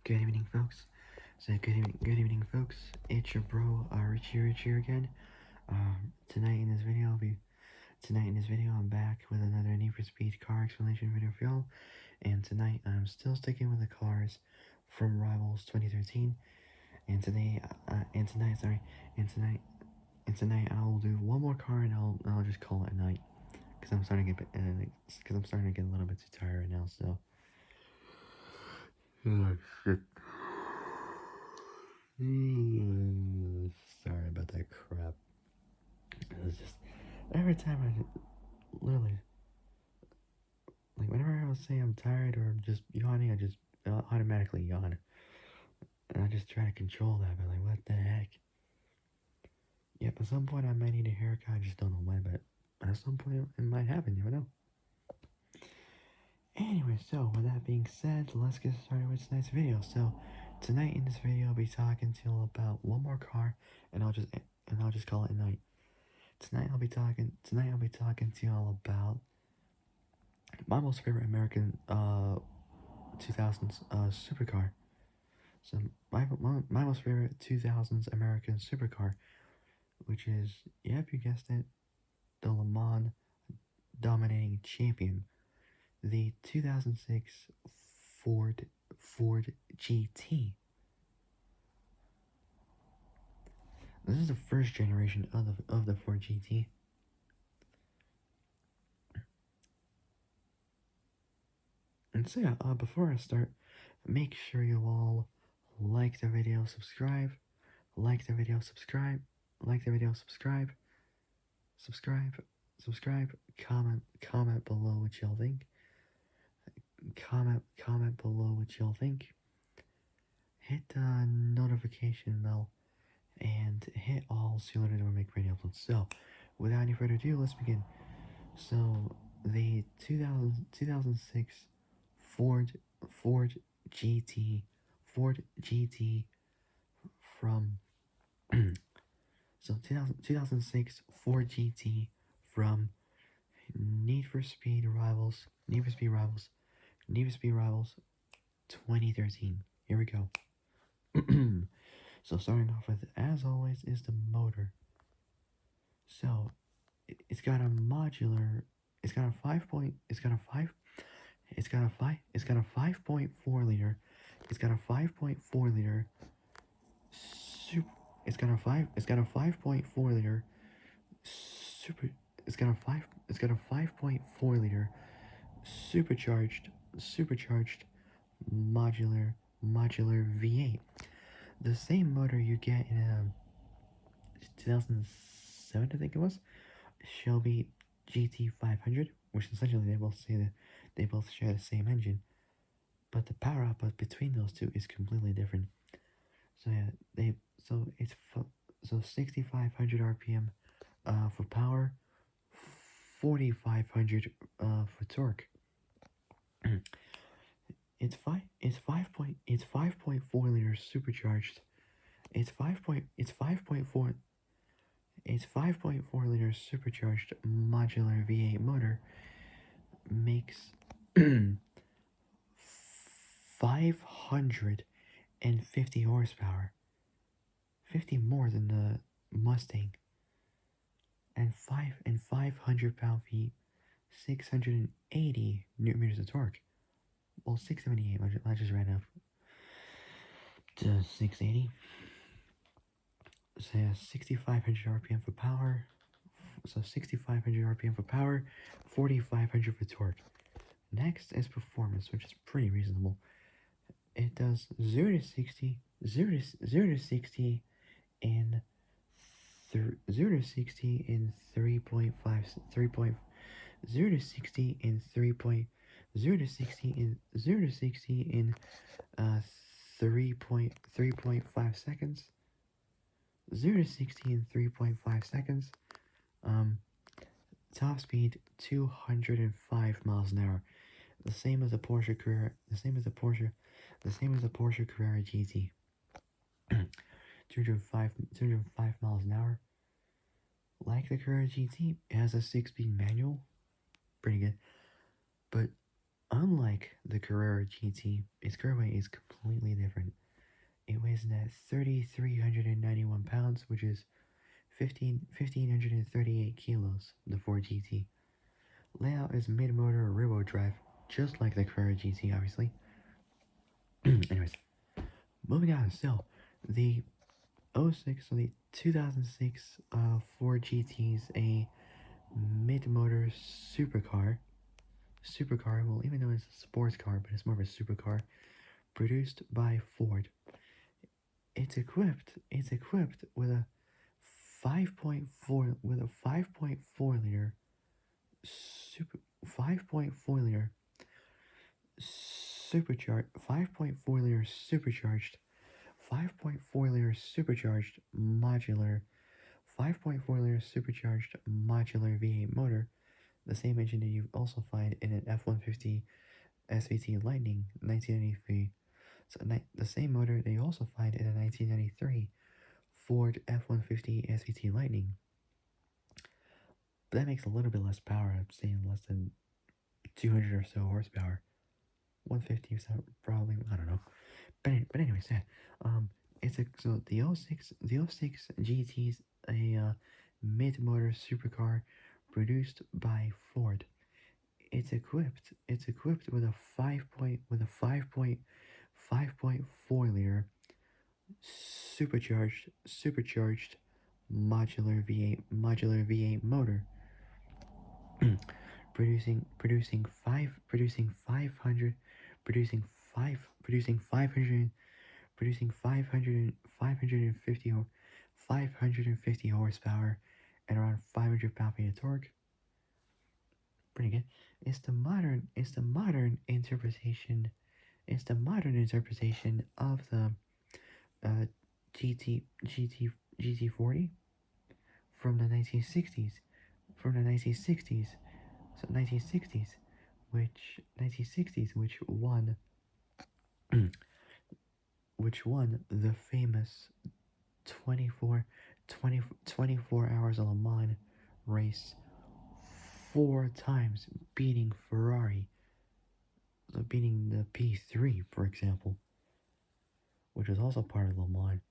Good evening, folks. Good evening, folks. It's your bro, Rich here again. Tonight in this video, I'm back with another Need for Speed car explanation video for y'all. And tonight, I'm still sticking with the cars from Rivals 2013. And today, and tonight, I'll do one more car, and I'll just call it a night, because I'm starting to get, a little bit too tired right now. So, oh, shit. Sorry about that crap. It's just every time literally, like whenever I say I'm tired or just yawning, I just automatically yawn, and I just try to control that. But like, what the heck? Yep, at some point I might need a haircut. I just don't know when, but at some point it might happen. You never know. Anyway, so with that being said, let's get started with tonight's video. So tonight in this video, I'll be talking to you about one more car, and I'll just call it a night. Tonight I'll be talking to y'all about my most favorite American 2000s supercar. So my most favorite 2000s American supercar, which is, yep, you guessed it, the Le Mans dominating champion, the 2006 Ford GT. This is the first generation of the Ford GT. And so yeah, before I start, make sure you all like the video, subscribe, like the video, subscribe, comment below what y'all think, comment below what y'all think, hit the notification bell, and hit all so you'll never make radio uploads. So, without any further ado, let's begin. So, the 2006 Ford GT, from so 2006 Ford GT from Need for Speed Rivals 2013. Here we go. So starting off with, as always, is the motor. So it's got a modular. It's got a 5.4 liter. It's got a 5.4 liter. It's got a 5.4 liter. Super. It's got a 5.4 liter supercharged modular V8. The same motor you get in a 2007, I think it was, Shelby GT500, which essentially they both share the same engine, but the power output between those two is completely different. So yeah, it's 6,500 RPM for power, 4,500 for torque. It's 5.4 liters supercharged. It's 5.4 liters supercharged modular V8 motor makes 550 horsepower, 50 more than the Mustang, and 500 pound-feet, 680 newton meters of torque. Well, 678. I just ran up to 680. So yeah, 6,500 RPM for power. So 6,500 RPM for power, 4,500 for torque. Next is performance, which is pretty reasonable. It does 0 to 60 in 3.5 0 to 60 in 3.5 0 to 60 in 3.0 to 60 in 0 to 60 in 3.5 seconds. 0 to 60 in 3.5 seconds. Top speed 205 miles an hour. The same as the Porsche Carrera GT. 205 miles an hour. Like the Carrera GT, it has a 6-speed manual. Pretty good. But Unlike the Carrera GT, its current weight is completely different. It weighs in at 3,391 pounds, which is 1,538 kilos, the Ford GT. Layout is mid-motor rear-wheel drive, just like the Carrera GT, obviously. Anyways, moving on. So, the '06, so the 2006 Ford GT is a mid-motor supercar. Supercar, well, even though it's a sports car, but it's more of a supercar, produced by Ford. It's equipped with a 5.4 liter super 5.4 liter supercharged 5.4 liter supercharged 5.4 liter supercharged modular 5.4 liter supercharged modular V8 motor, the same engine that you also find in an F-150 SVT Lightning 1993. So the same motor that you also find in a 1993 Ford F-150 SVT Lightning. But that makes a little bit less power. I'm saying less than 200 or so horsepower. 150 so probably, I don't know. But anyways, yeah. It's a so the '06 GT is a mid-motor supercar produced by Ford. It's equipped with a 5.4 liter supercharged modular V8 motor, producing 500 producing 550 horsepower and around 500 pound-feet of torque. Pretty good. It's the modern interpretation of the uh, GT40 from the 1960s. From the 1960s, so 1960s, which won the famous 24 hours of Le Mans race 4 times, beating Ferrari, so beating the P3, for example, which was also part of Le Mans.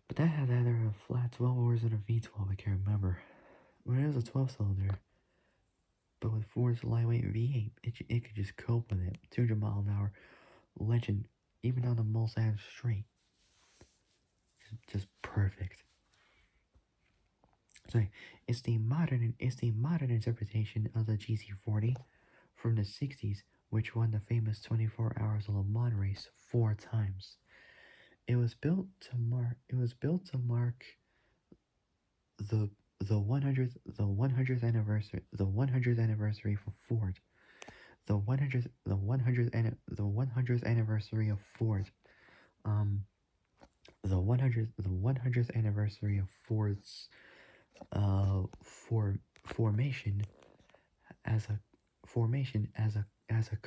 But that had either a flat 12 or was it a V12, I can't remember. But it was a 12-cylinder. But with Ford's lightweight V8, it could just cope with it. 200 mile an hour legend, even on the Mulsanne Straight. Just perfect. So it's the modern interpretation of the GT40 from the 60s, which won the famous 24 hours of Le Mans race 4 times. It was built to mark the the 100th anniversary for Ford. The 100th anniversary of Ford. Um the 100th anniversary of Ford's formation as a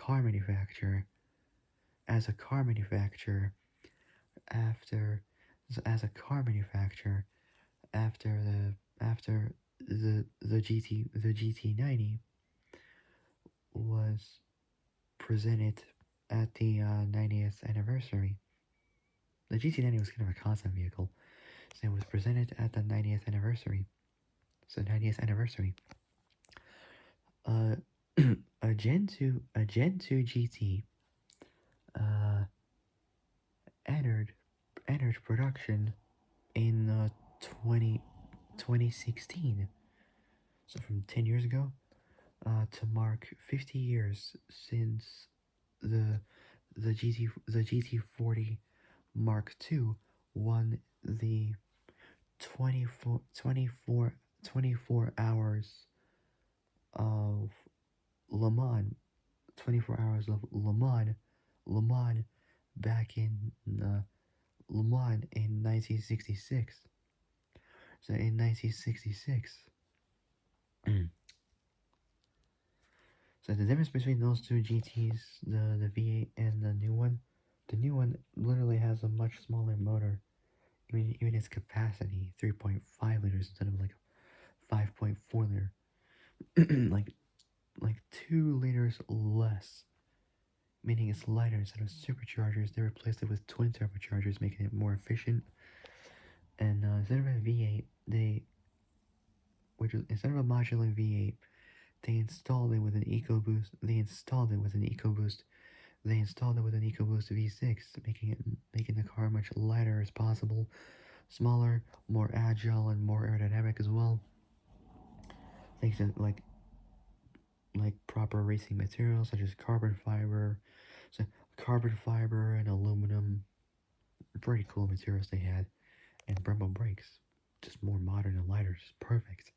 car manufacturer, after as a car manufacturer after the GT90 was presented at the 90th anniversary. The GT90 was kind of a concept vehicle, so it was presented at the 90th anniversary. So 90th anniversary. Uh, a Gen 2 GT uh entered production in 2016. So from 10 years ago, to mark 50 years since the GT40 Mark II won the 24 hours of Le Mans 24 hours of Le Mans back in Le Mans in 1966. So in 1966. So the difference between those two GTs, the V8 and the new one literally has a much smaller motor. Even its capacity, 3.5 liters instead of like 5.4 liter. like like 2 liters less, meaning it's lighter. Instead of superchargers, they replaced it with twin turbochargers, making it more efficient. And instead of a V8, instead of a modular V8, they installed it with an EcoBoost. They installed it with an EcoBoost. They installed it with an EcoBoost V6, making the car much lighter as possible, smaller, more agile, and more aerodynamic as well. Thanks to like proper racing materials such as carbon fiber and aluminum. Pretty cool materials they had, and Brembo brakes, just more modern and lighter, just perfect.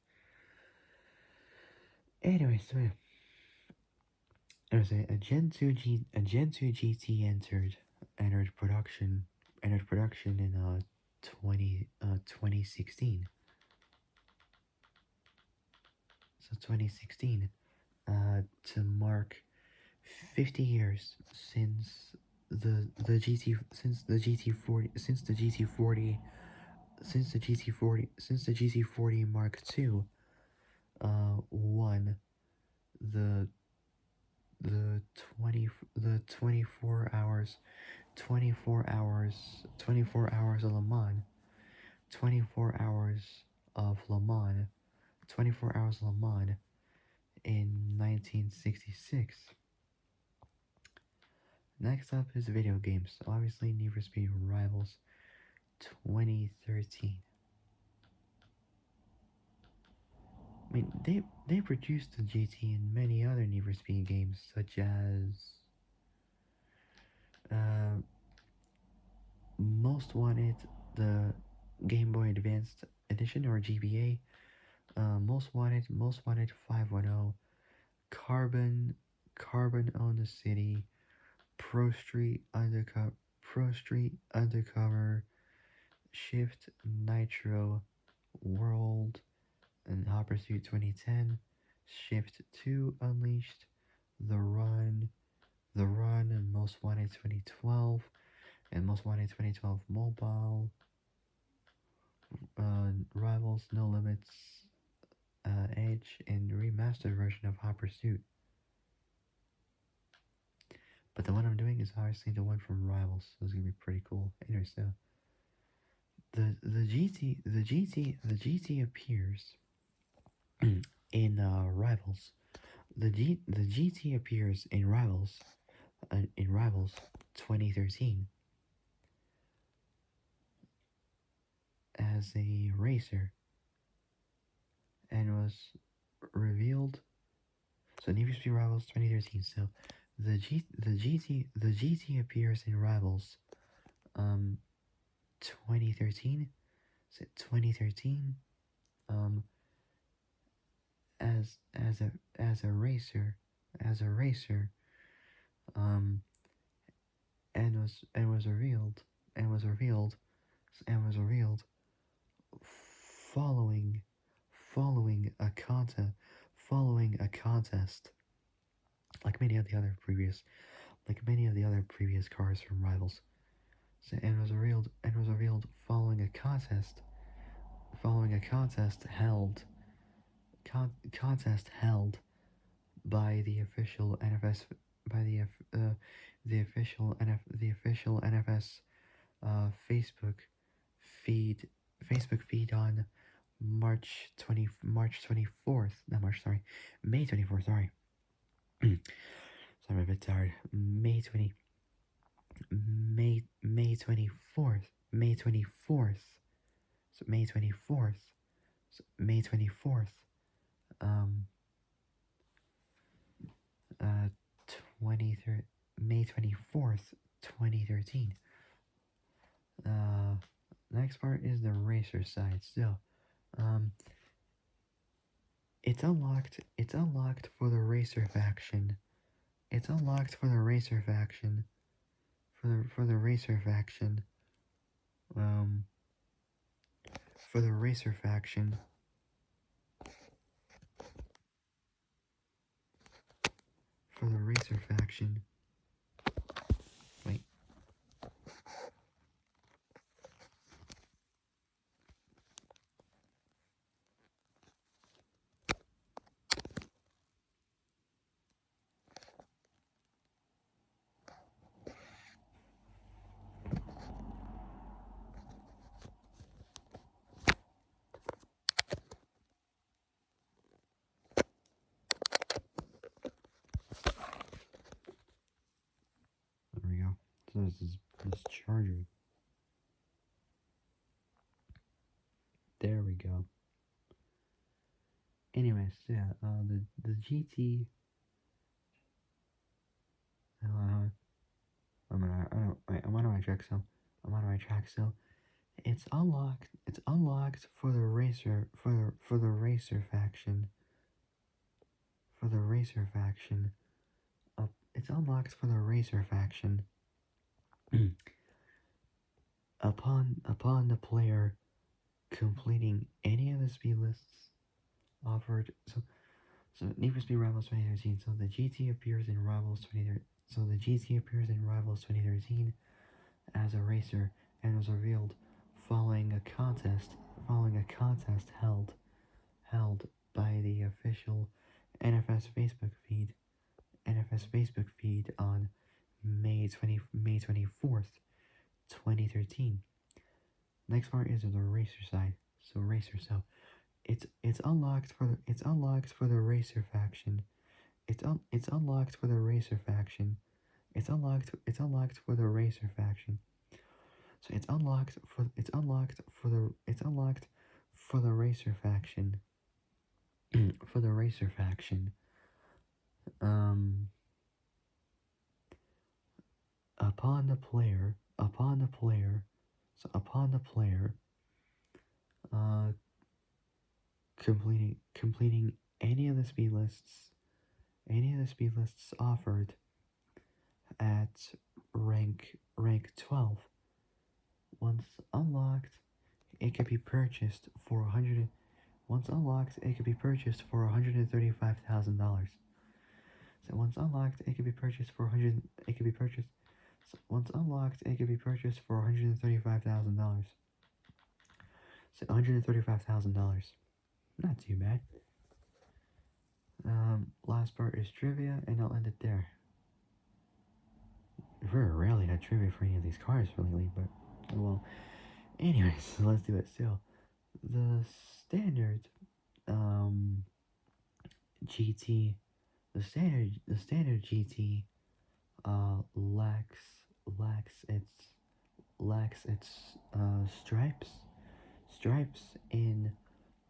Anyway, so yeah. There's a Gen 2 GT entered production in 2016. So 2016, to mark 50 years since the GT40 since the GT40 Mark II won the the 24 hours of Le Mans, 24 hours of Le Mans, 24 hours of Le Mans in 1966. Next up is video games. Obviously, Need for Speed Rivals 2013. I mean, they produced the GT and many other Need for Speed games, such as Most Wanted, the Game Boy Advanced Edition or GBA, Most Wanted 510, Carbon on the City, Pro Street Undercover, Shift Nitro, World, and Hot Pursuit 2010, Shift 2 Unleashed, The Run, and Most Wanted 2012, and Most Wanted 2012 Mobile, Rivals, No Limits, Edge, and remastered version of Hot Pursuit. But the one I'm doing is obviously the one from Rivals, so it's gonna be pretty cool. Anyway, so the GT appears in Rivals. The GT appears in Rivals 2013 as a racer and was revealed. So Need for Speed Rivals 2013. So the GT appears in Rivals 2013. So 2013 as a racer um and was revealed and was revealed and was revealed following following a contest like many of the other previous cars from Rivals. So, and was revealed following a contest held by the official NFS by the official NFS Facebook feed on May 24th, sorry. Sorry, I'm a bit tired. May 24th. May 24th. So May 24th. So May 24th. Um uh 23rd May 24th, 2013. Next part is the racer side. So, it's unlocked for the racer faction. It's unlocked for the racer faction. For the racer faction. For the racer faction. For the racer faction. Wait. this charger. There we go. Anyways, yeah, the GT. I'm on the right track. So I'm on the right track. So it's unlocked. It's unlocked for the racer for the racer faction. For the racer faction. It's unlocked for the racer faction. upon the player completing any of the speed lists offered. So Need for Speed Rivals 2013. So the GT appears in Rivals 2013. So the GT appears in Rivals 2013 as a racer and was revealed following a contest held by the official NFS Facebook feed on May 24th, 2013. Next part is the racer side. So it's unlocked for the racer faction. It's unlocked for the racer faction. It's unlocked for the racer faction. So it's unlocked for the racer faction. For the racer faction. Um upon the player so upon the player uh completing any of the speed lists offered at rank 12. Once unlocked, it can be purchased for 100. Once unlocked, it can be purchased for $135,000. So once unlocked, it can be purchased for 100. It can be purchased. So once unlocked, it can be purchased for $135,000. So $135,000. Not too bad. Last part is trivia, and I'll end it there. Very rarely had trivia for any of these cars lately, but well. Anyways, let's do it. So the standard GT, the standard GT lacks its stripes in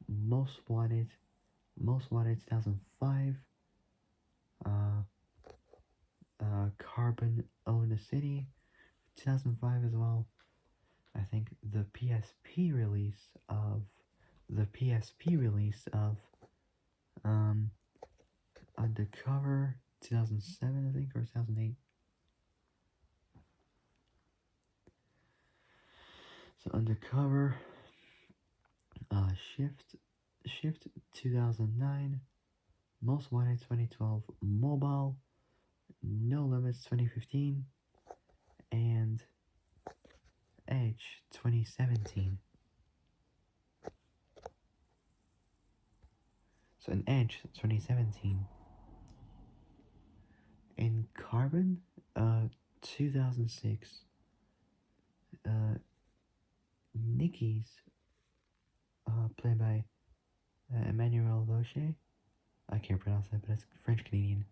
most wanted 2005, uh Carbon Own the City 2005 as well. I think the PSP release of um Undercover 2007, I think, or 2008. So Undercover, Shift 2009, Most Wanted 2012, Mobile, No Limits 2015, and Edge 2017. So in Edge 2017. In Carbon, 2006, Nikki's, played by Emmanuel Vaucher. I can't pronounce that, but it's French Canadian.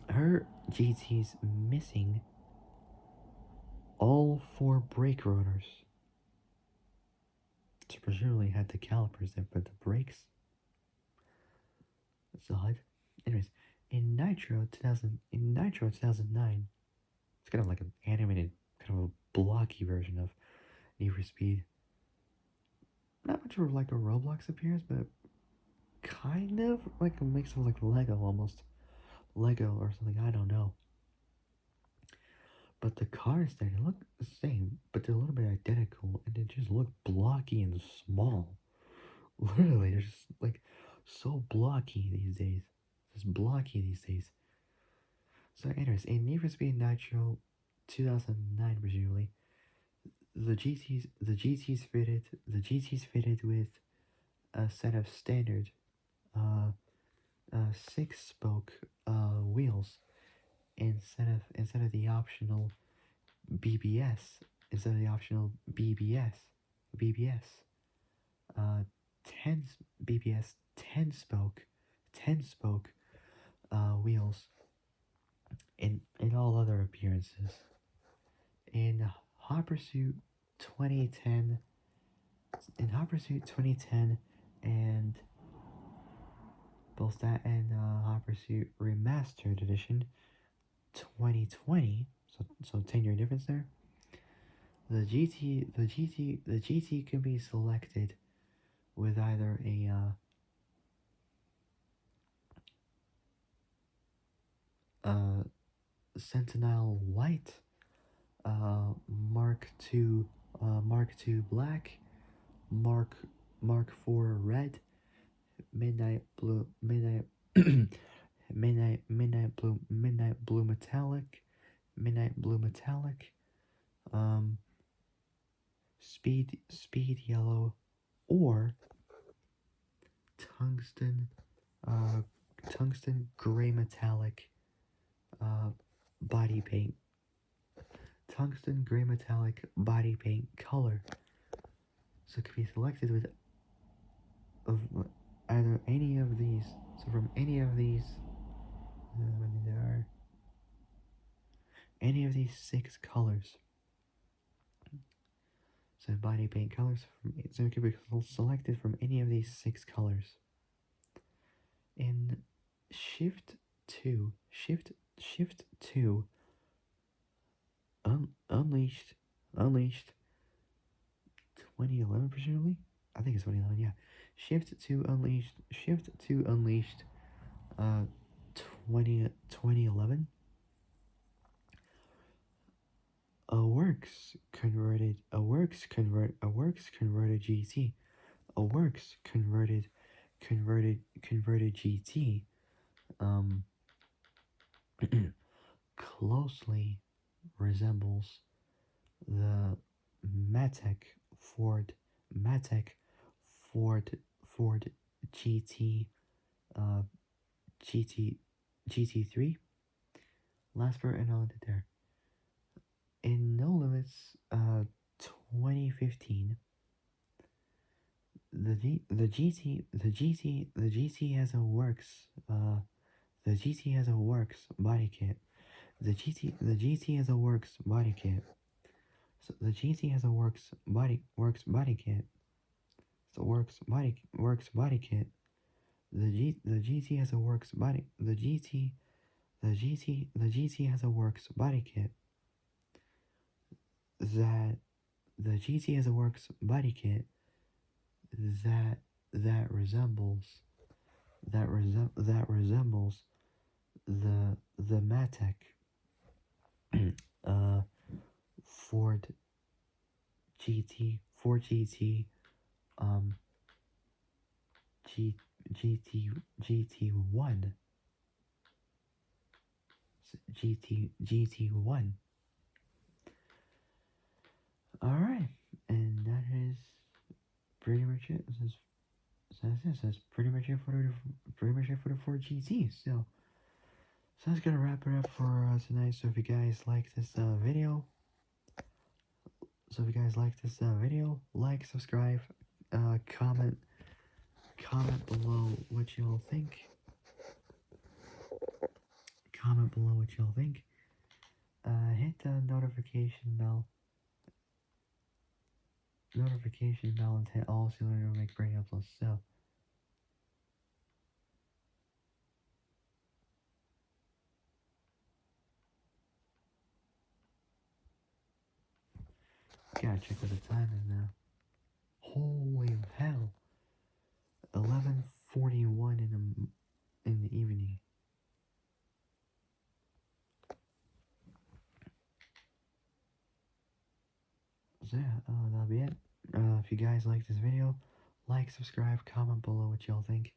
Her GT's missing all four brake rotors. So presumably had the calipers there, but the brakes. That's odd. Anyways, in Nitro 2009, it's kind of like an animated, kind of a blocky version of Need for Speed. Not much of like a Roblox appearance, but kind of like a mix of like Lego almost. Lego or something, I don't know. But the cars there, they look the same, but they're a little bit identical, and they just look blocky and small. Literally, they're just like so blocky these days. Just blocky these days. So, anyways, in Need for Speed Nitro 2009, presumably, the GT's fitted with a set of standard uh, 6-spoke wheels instead of the optional BBS instead of the optional BBS 10 BBS 10 spoke wheels in all other appearances. In Hot Pursuit 2010, in Hot Pursuit 2010, and both that and Hot Pursuit Remastered Edition 2020, so 10-year difference there. The GT can be selected with either Sentinel White, Mark II, Mark II Black, Mark Mark IV Red, Midnight Blue, Midnight Blue Metallic, Midnight Blue Metallic, um, Speed Yellow, or Tungsten, uh, Tungsten Gray Metallic, body paint. Tungsten Gray Metallic body paint color. So it could be selected with either any of these. So from any of these, there are any of these 6 colors. So body paint colors, so it can be selected from any of these 6 colors. In Shift 2, Unleashed 2011 presumably? I think it's 2011, yeah. Shift 2 Unleashed, 2011. A works converted GT. A works converted GT closely resembles the Matek Ford Ford GT GT3. Last part and I'll end it there. In No Limits 2015, the GT has a works body kit. The GT has a works body kit. So the GT has a works body kit. So works body kit. The GT has a works body. The GT has a works body kit. That the GT has a works body kit that resembles the Matek Ford GT GT1 GT1. Alright, and that is pretty much it. That's pretty much it for the 4 GT. So that's gonna wrap it up for tonight. So if you guys like this video, like, subscribe, comment below what y'all think. Hit the notification bell and hit all so you know to make brand new uploads. So gotta check what the time is now. Holy hell, 11:41 in the evening. So yeah, that'll be it. If you guys like this video, like, subscribe, comment below what y'all think.